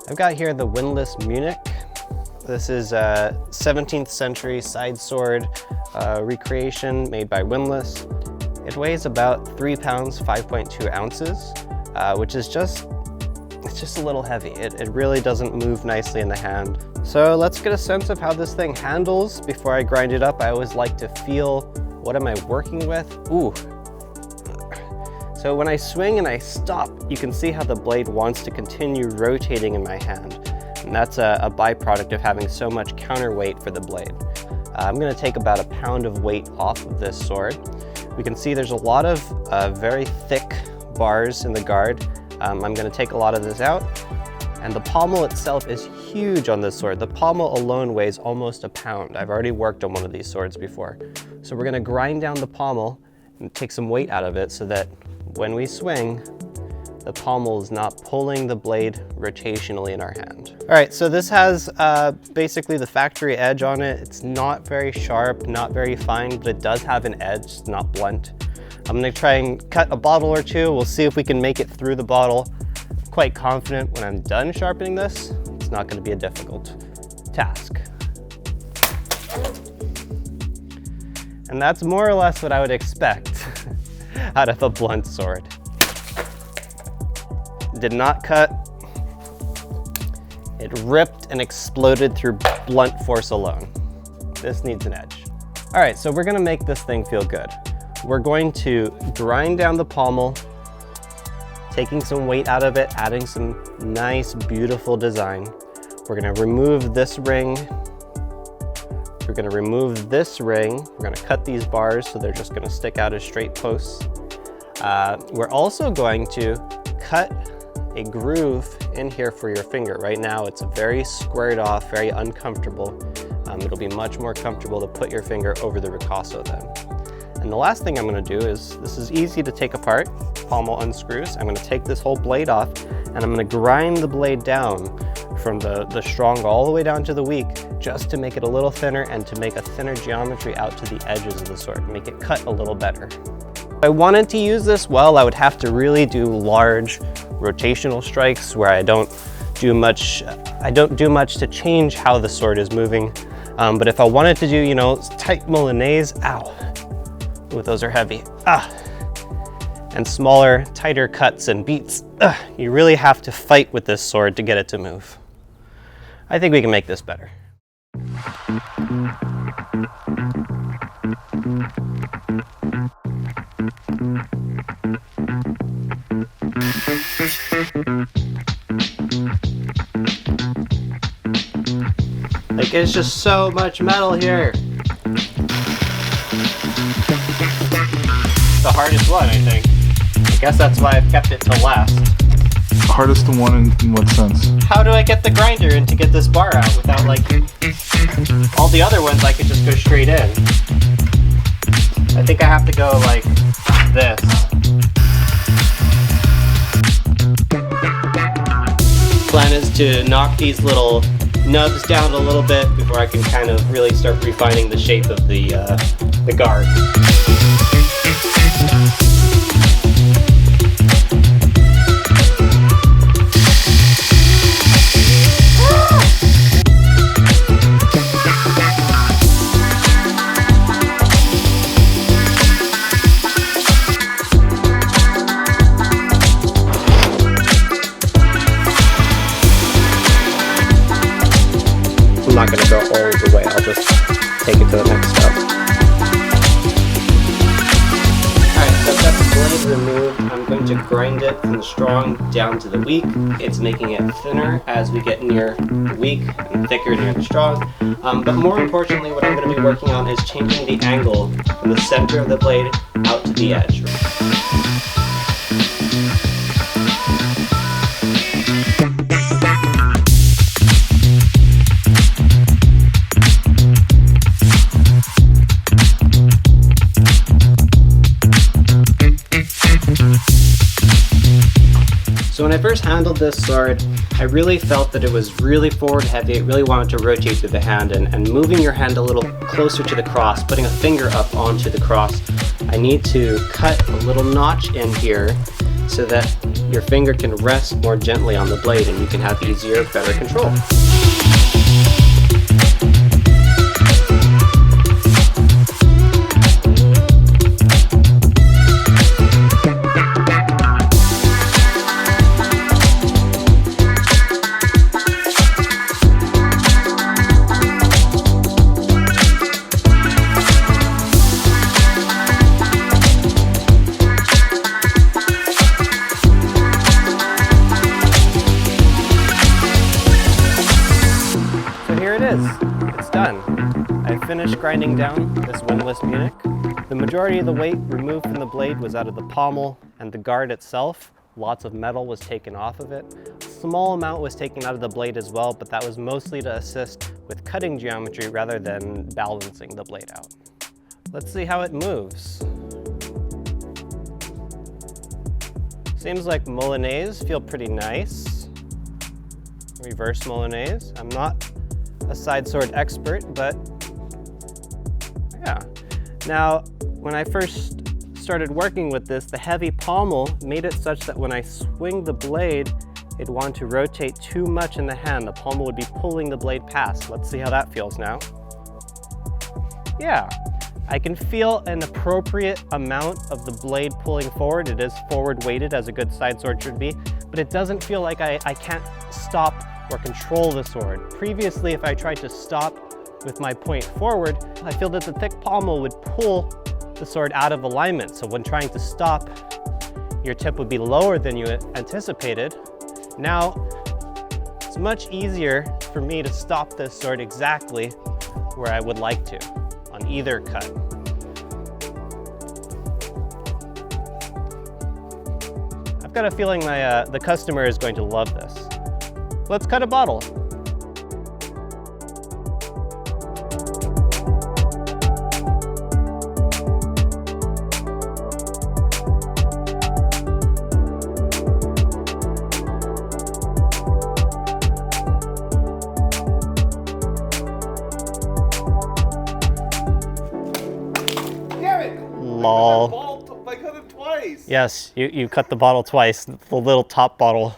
I've got here the Windlass Munich. This is a 17th century side sword recreation made by Windlass. It weighs about 3 pounds, 5.2 ounces, which is just a little heavy. It really doesn't move nicely in the hand. So let's get a sense of how this thing handles before I grind it up. I always like to feel, what am I working with? Ooh. So when I swing and I stop, you can see how the blade wants to continue rotating in my hand. And that's a byproduct of having so much counterweight for the blade. I'm gonna take about 1 pound of weight off of this sword. We can see there's a lot of very thick bars in the guard. I'm gonna take a lot of this out. And the pommel itself is huge on this sword. The pommel alone weighs almost 1 pound. I've already worked on one of these swords before. So we're gonna grind down the pommel and take some weight out of it so that when we swing, the pommel is not pulling the blade rotationally in our hand. All right, so this has basically the factory edge on it. It's not very sharp, not very fine, but it does have an edge, it's not blunt. I'm gonna try and cut a bottle or two. We'll see if we can make it through the bottle. I'm quite confident when I'm done sharpening this, it's not gonna be a difficult task. And that's more or less what I would expect out of a blunt sword. Did not cut. It ripped and exploded through blunt force alone. This needs an edge. All right, so we're gonna make this thing feel good. We're going to grind down the pommel, taking some weight out of it, adding some nice, beautiful design. We're gonna remove this ring. We're gonna remove this ring. We're gonna cut these bars so they're just gonna stick out as straight posts. We're also going to cut a groove in here for your finger. Right now it's very squared off, very uncomfortable. It'll be much more comfortable to put your finger over the ricasso then. And the last thing I'm gonna do is, this is easy to take apart, pommel unscrews. I'm gonna take this whole blade off and I'm gonna grind the blade down from the strong all the way down to the weak, just to make it a little thinner and to make a thinner geometry out to the edges of the sword, make it cut a little better. If I wanted to use this well, I would have to really do large rotational strikes where I don't do much to change how the sword is moving. But if I wanted to do, you know, tight Milanese, ow, ooh, those are heavy, and smaller, tighter cuts and beats, you really have to fight with this sword to get it to move. I think we can make this better. Like, it's just so much metal here. The hardest one, I think. I guess that's why I've kept it till last. Hardest one in what sense? How do I get the grinder in to get this bar out without, like, all the other ones I could just go straight in? I think I have to go like this. Plan is to knock these little nubs down a little bit before I can kind of really start refining the shape of the guard. I'm not going to go all the way, I'll just take it to the next step. Alright, so I've got the blade removed. I'm going to grind it from the strong down to the weak. It's making it thinner as we get near the weak and thicker near the strong. But more importantly, what I'm going to be working on is changing the angle from the center of the blade out to the edge. So when I first handled this sword, I really felt that it was really forward heavy. It really wanted to rotate through the hand, and moving your hand a little closer to the cross, putting a finger up onto the cross, I need to cut a little notch in here so that your finger can rest more gently on the blade and you can have easier, better control. It's done. I finished grinding down this Windlass Munich. The majority of the weight removed from the blade was out of the pommel and the guard itself. Lots of metal was taken off of it. A small amount was taken out of the blade as well, but that was mostly to assist with cutting geometry rather than balancing the blade out. Let's see how it moves. Seems like Molinees feel pretty nice. Reverse Molinees. I'm not a side sword expert, but yeah. Now, when I first started working with this, the heavy pommel made it such that when I swing the blade, it'd want to rotate too much in the hand. The pommel would be pulling the blade past. Let's see how that feels now. Yeah, I can feel an appropriate amount of the blade pulling forward. It is forward weighted as a good side sword should be, but it doesn't feel like I can't stop or control the sword. Previously, if I tried to stop with my point forward, I feel that the thick pommel would pull the sword out of alignment. So when trying to stop, your tip would be lower than you anticipated. Now, it's much easier for me to stop this sword exactly where I would like to, on either cut. I've got a feeling the customer is going to love this. Let's cut a bottle. Damn it! Lol. I cut it twice. Yes, you cut the bottle twice, the little top bottle.